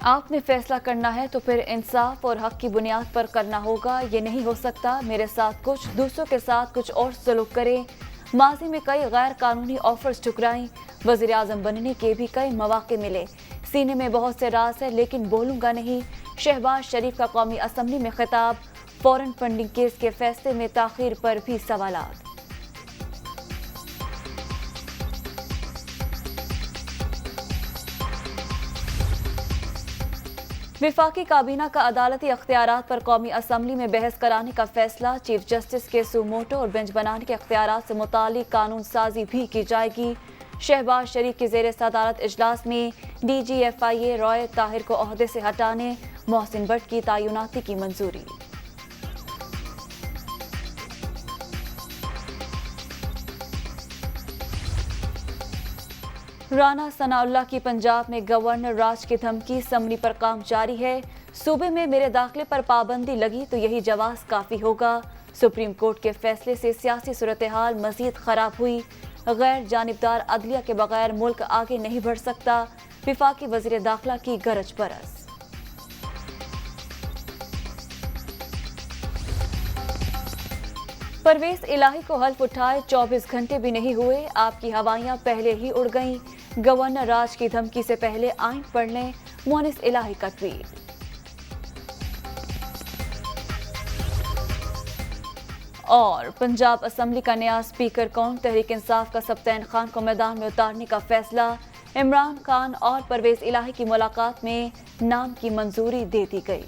آپ نے فیصلہ کرنا ہے تو پھر انصاف اور حق کی بنیاد پر کرنا ہوگا. یہ نہیں ہو سکتا میرے ساتھ کچھ دوسروں کے ساتھ کچھ اور سلوک کریں. ماضی میں کئی غیر قانونی آفرز ٹھکرائیں. وزیر اعظم بننے کے بھی کئی مواقع ملے. سینے میں بہت سے راز ہے لیکن بولوں گا نہیں. شہباز شریف کا قومی اسمبلی میں خطاب. فورن فنڈنگ کیس کے فیصلے میں تاخیر پر بھی سوالات. وفاقی کابینہ کا عدالتی اختیارات پر قومی اسمبلی میں بحث کرانے کا فیصلہ. چیف جسٹس کے سو موٹو اور بینچ بنانے کے اختیارات سے متعلق قانون سازی بھی کی جائے گی. شہباز شریف کے زیر صدارت اجلاس میں ڈی جی ایف آئی اے رائے طاہر کو عہدے سے ہٹانے. محسن بٹ کی تعیناتی کی منظوری. رانا ثناء اللہ کی پنجاب میں گورنر راج کی دھمکی. اسمبلی پر کام جاری ہے. صوبے میں میرے داخلے پر پابندی لگی تو یہی جواز کافی ہوگا. سپریم کورٹ کے فیصلے سے سیاسی صورتحال مزید خراب ہوئی. غیر جانبدار عدلیہ کے بغیر ملک آگے نہیں بڑھ سکتا. وفاقی وزیر داخلہ کی گرج برس. پرویز الہی کو حلف اٹھائے 24 گھنٹے بھی نہیں ہوئے. آپ کی ہوائیاں پہلے ہی اڑ گئیں. گورنر راج کی دھمکی سے پہلے آئین پڑھ لیں. مونس الہی کا ٹویٹ. اور پنجاب اسمبلی کا نیا اسپیکر کون؟ تحریک انصاف کا سبطین خان کو میدان میں اتارنے کا فیصلہ. عمران خان اور پرویز الہی کی ملاقات میں نام کی منظوری دے دی گئی.